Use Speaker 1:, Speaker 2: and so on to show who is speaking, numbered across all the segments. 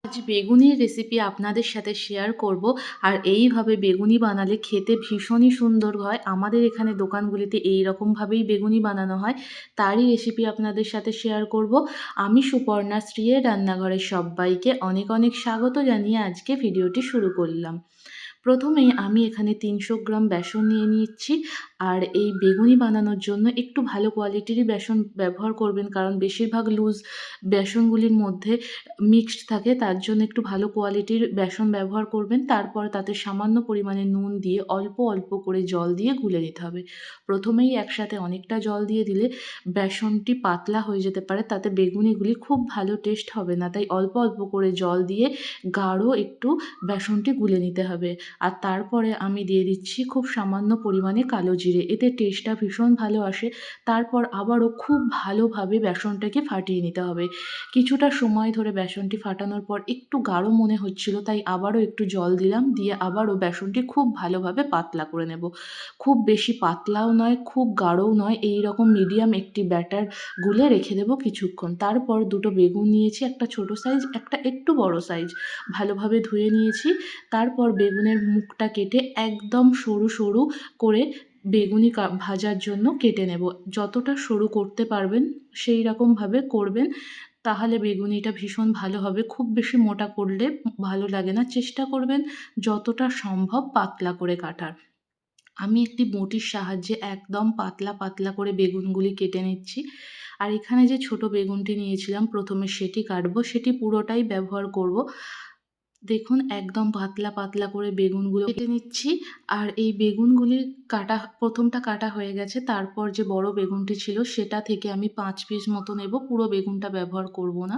Speaker 1: আজ বেগুনির রেসিপি আপনাদের সাথে শেয়ার করব। আর এইভাবে বেগুনি বানালে খেতে ভীষণই সুন্দর হয়। আমাদের এখানে দোকানগুলিতে এই রকমভাবেই বেগুনি বানানো হয়, তারই রেসিপি আপনাদের সাথে শেয়ার করব। আমি সুপর্ণা শ্রীয়ের রান্নাঘরের সব্বাইকে অনেক অনেক স্বাগত জানিয়ে আজকে ভিডিওটি শুরু করলাম। প্রথমেই আমি এখানে ৩০০ গ্রাম বেসন নিয়ে নিচ্ছি। আর এই বেগুনি বানানোর জন্য একটু ভালো কোয়ালিটিরই বেসন ব্যবহার করবেন, কারণ বেশিরভাগ লুজ বেসনগুলির মধ্যে মিক্সড থাকে, তার জন্য একটু ভালো কোয়ালিটির বেসন ব্যবহার করবেন। তারপর তাতে সামান্য পরিমাণে নুন দিয়ে অল্প অল্প করে জল দিয়ে গুলে নিতে হবে। প্রথমেই একসাথে অনেকটা জল দিয়ে দিলে বেসনটি পাতলা হয়ে যেতে পারে, তাতে বেগুনিগুলি খুব ভালো টেস্ট হবে না। তাই অল্প অল্প করে জল দিয়ে গাঢ় একটু বেসনটি গুলে নিতে হবে। আর তারপরে আমি দিয়ে দিচ্ছি খুব সামান্য পরিমাণে কালো জিরে, এতে টেস্টটা ভীষণ ভালো আসে। তারপর আবারও খুব ভালোভাবে বেসনটাকে ফাটিয়ে নিতে হবে। কিছুটা সময় ধরে বেসনটি ফাটানোর পর একটু গাঢ় মনে হচ্ছিল, তাই আবারও একটু জল দিলাম, দিয়ে আবারও বেসনটি খুব ভালোভাবে পাতলা করে নেব। খুব বেশি পাতলাও নয়, খুব গাঢ়ও নয়, এই রকম মিডিয়াম একটি ব্যাটার গুলে রেখে দেবো কিছুক্ষণ। তারপর দুটো বেগুন নিয়েছি, একটা ছোট সাইজ, একটা একটু বড় সাইজ, ভালোভাবে ধুয়ে নিয়েছি। তারপর বেগুনের মুখটা কেটে একদম সরু সরু করে বেগুনি ভাজার জন্য কেটে নেব। যতটা সরু করতে পারবেন সেই রকমভাবে করবেন, তাহলে বেগুনিটা ভীষণ ভালো হবে। খুব বেশি মোটা করলে ভালো লাগে না, চেষ্টা করবেন যতটা সম্ভব পাতলা করে কাটার। আমি একটি বঁটির সাহায্যে একদম পাতলা পাতলা করে বেগুনগুলি কেটে নিচ্ছি। আর এখানে যে ছোট বেগুনটি নিয়েছিলাম প্রথমে সেটি কাটবো, সেটি পুরোটাই ব্যবহার করব। দেখুন একদম পাতলা পাতলা করে বেগুনগুলো কেটে নিচ্ছি। আর এই বেগুনগুলি কাটা, প্রথমটা কাটা হয়ে গেছে। তারপর যে বড় বেগুনটি ছিল সেটা থেকে আমি ৫ পিস মতো নেব, পুরো বেগুনটা ব্যবহার করব না,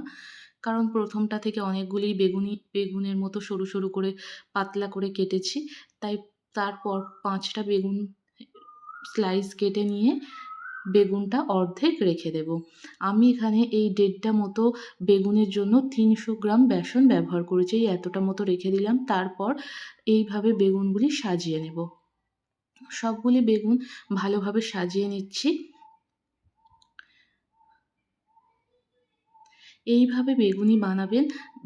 Speaker 1: কারণ প্রথমটা থেকে অনেকগুলিই বেগুনের মতো সরু সরু করে পাতলা করে কেটেছি। তাই তারপর ৫টা বেগুন স্লাইস কেটে নিয়ে বেগুনটা অর্ধেক রেখে দেব। আমি এখানে এই ১.৫টা মতো বেগুনের জন্য ৩০০ গ্রাম বেসন ব্যবহার করেছি। এই এতটা মতো রেখে দিলাম। তারপর এইভাবে বেগুনগুলি সাজিয়ে নেব। সবগুলি বেগুন ভালোভাবে সাজিয়ে নিচ্ছি। এইভাবে বেগুনি বানাবেন,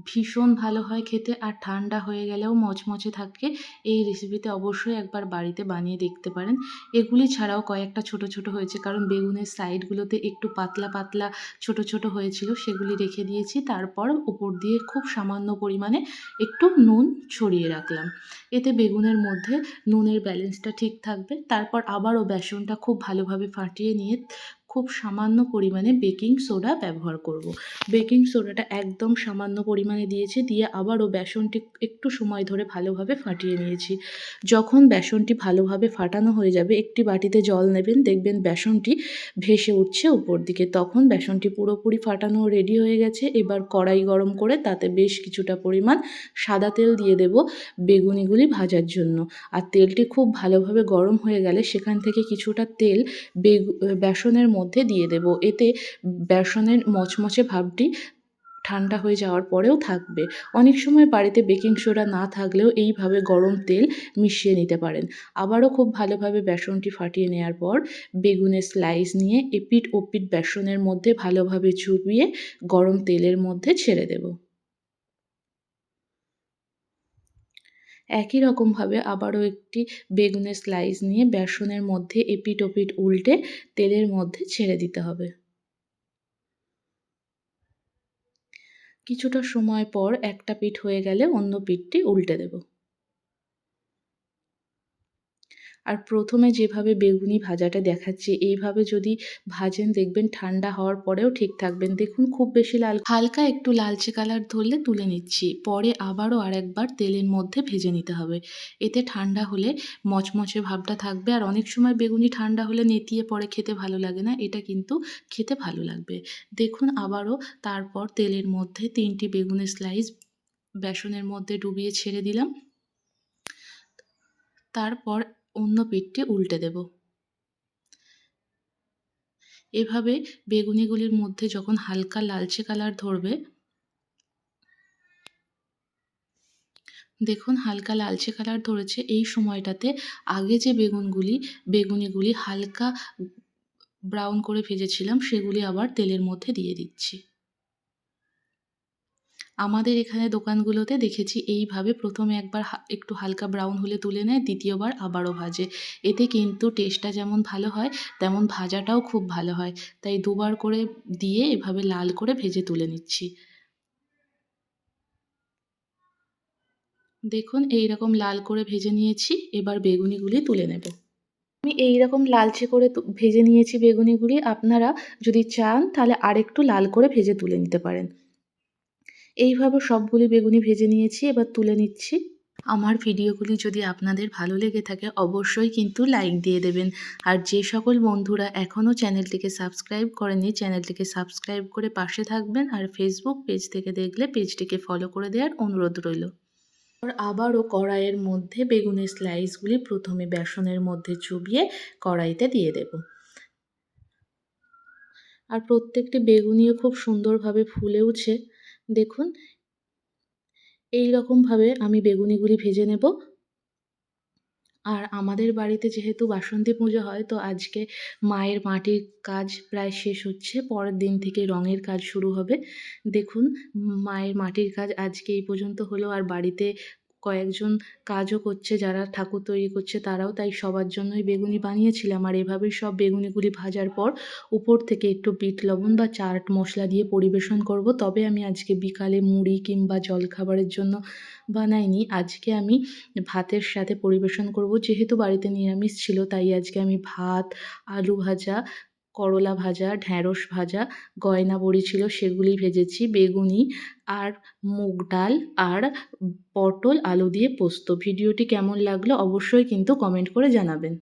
Speaker 1: ভীষণ ভালো হয় খেতে, আর ঠান্ডা হয়ে গেলেও মচমচে থাকে। এই রেসিপিতে অবশ্যই একবার বাড়িতে বানিয়ে দেখতে পারেন। এগুলি ছাড়াও কয়েকটা ছোট ছোট হয়েছে, কারণ বেগুনের সাইডগুলোতে একটু পাতলা পাতলা ছোট ছোট হয়েছিল, সেগুলি রেখে দিয়েছি। তারপর উপর দিয়ে খুব সামান্য পরিমাণে একটু নুন ছড়িয়ে রাখলাম, এতে বেগুনের মধ্যে নুনের ব্যালেন্সটা ঠিক থাকবে। তারপর আবারও বেসনটা খুব ভালোভাবে ফাটিয়ে নিয়ে খুব সামান্য পরিমাণে বেকিং সোডা ব্যবহার করব। বেকিং সোডাটা একদম সামান্য পরিমাণে দিয়েছি, দিয়ে আবারও বেসনটি একটু সময় ধরে ভালোভাবে ফাটিয়ে নিয়েছি। যখন বেসনটি ভালোভাবে ফাটানো হয়ে যাবে, একটি বাটিতে জল নেবেন, দেখবেন বেসনটি ভেসে উঠছে উপর দিকে, তখন বেসনটি পুরোপুরি ফাটানো রেডি হয়ে গেছে। এবার কড়াই গরম করে তাতে বেশ কিছুটা পরিমাণ সাদা তেল দিয়ে দেব বেগুনিগুলি ভাজার জন্য। আর তেলটি খুব ভালোভাবে গরম হয়ে গেলে সেখান থেকে কিছুটা তেল বেসনের মধ্যে দিয়ে দেব, এতে বেসনের মচমচে ভাবটি ঠান্ডা হয়ে যাওয়ার পরেও থাকবে। অনেক সময় বাড়িতে বেকিং সোডা না থাকলেও এইভাবে গরম তেল মিশিয়ে নিতে পারেন। আবারও খুব ভালোভাবে বেসনটি ফাটিয়ে নেওয়ার পর বেগুনের স্লাইস নিয়ে এপিঠ ওপিঠ বেসনের মধ্যে ভালোভাবে চুবিয়ে গরম তেলের মধ্যে ছেড়ে দেব। একই রকমভাবে আবারও একটি বেগুনের স্লাইস নিয়ে বেসনের মধ্যে এপিঠ ওপিঠ উল্টে তেলের মধ্যে ছেড়ে দিতে হবে। কিছুটা সময় পর একটা পিঠ হয়ে গেলে অন্য পিঠটি উল্টে দেব। আর প্রথমে যেভাবে বেগুনি ভাজাটা দেখাচ্ছি এইভাবে যদি ভাজেন, দেখবেন ঠান্ডা হওয়ার পরেও ঠিক থাকবেন। দেখুন খুব বেশি লাল, হালকা একটু লালচে কালার ধরলে তুলে নিচ্ছি। পরে আবারও আরেকবার তেলের মধ্যে ভেজে নিতে হবে। এতে ঠান্ডা হলে মচমচে ভাবটা থাকবে। আর অনেক সময় বেগুনি ঠান্ডা হলে নেতিয়ে পড়ে, খেতে ভালো লাগে না, এটা কিন্তু খেতে ভালো লাগবে। দেখুন আবারও তারপর তেলের মধ্যে ৩টি বেগুনের স্লাইস বেসনের মধ্যে ডুবিয়ে ছেড়ে দিলাম। তারপর অন্য পিঠটি উল্টে দেব। এভাবে বেগুনিগুলির মধ্যে যখন হালকা লালচে কালার ধরবে, দেখুন হালকা লালচে কালার ধরেছে, এই সময়টাতে আগে যে বেগুনিগুলি হালকা ব্রাউন করে ভেজেছিলাম সেগুলি আবার তেলের মধ্যে দিয়ে দিচ্ছি। আমাদের এখানে দোকানগুলোতে দেখেছি এইভাবে প্রথমে একবার একটু হালকা ব্রাউন হলে তুলে নেয়, দ্বিতীয়বার আবারও ভাজে। এতে কিন্তু টেস্টটা যেমন ভালো হয়, তেমন ভাজাটাও খুব ভালো হয়। তাই দুবার করে দিয়ে এভাবে লাল করে ভেজে তুলে নিচ্ছি। দেখুন এইরকম লাল করে ভেজে নিয়েছি, এবার বেগুনিগুলি তুলে নেব। আমি এইরকম লালচে করে ভেজে নিয়েছি বেগুনিগুলি। আপনারা যদি চান তাহলে আরেকটু লাল করে ভেজে তুলে নিতে পারেন। এইভাবে সবগুলি বেগুনি ভেজে নিয়েছি, এবার তুলে নিচ্ছি। আমার ভিডিওগুলি যদি আপনাদের ভালো লেগে থাকে অবশ্যই কিন্তু লাইক দিয়ে দেবেন। আর যে সকল বন্ধুরা এখনও চ্যানেলটিকে সাবস্ক্রাইব করেনি, চ্যানেলটিকে সাবস্ক্রাইব করে পাশে থাকবেন। আর ফেসবুক পেজ থেকে দেখলে পেজটিকে ফলো করে দেওয়ার অনুরোধ রইল। আবারও কড়াইয়ের মধ্যে বেগুনের স্লাইসগুলি প্রথমে বেসনের মধ্যে চুবিয়ে কড়াইতে দিয়ে দেব। আর প্রত্যেকটি বেগুনিও খুব সুন্দরভাবে ফুলেওছে। দেখুন এইরকমভাবে আমি বেগুনিগুলি ভেজে নেব। আর আমাদের বাড়িতে যেহেতু বাসন্তী পুজো হয়, তো আজকে মায়ের মাটির কাজ প্রায় শেষ হচ্ছে। পরের দিন থেকে রঙের কাজ শুরু হবে। দেখুন মায়ের মাটির কাজ আজকে এই পর্যন্ত হলো। আর বাড়িতে কয়েকজন কাজও করছে, যারা ঠাকুর তৈরি করছে তারাও, তাই সবার জন্যই বেগুনি বানিয়েছিলাম। আর এভাবেই সব বেগুনিগুলি ভাজার পর উপর থেকে একটু বিট লবণ বা চাট মশলা দিয়ে পরিবেশন করব। তবে আমি আজকে বিকালে মুড়ি কিংবা জলখাবারের জন্য বানাইনি। আজকে আমি ভাতের সাথে পরিবেশন করব। যেহেতু বাড়িতে নিরামিষ ছিল তাই আজকে আমি ভাত, আলু ভাজা, করলা ভাজা, ঢ্যাঁড়স ভাজা, গয়না বড়ি ছিল সেগুলি ভেজেছি, বেগুনি আর মুগ ডাল আর পটল আলু দিয়ে পোস্ত। ভিডিওটি কেমন লাগলো অবশ্যই কিন্তু কমেন্ট করে জানাবেন।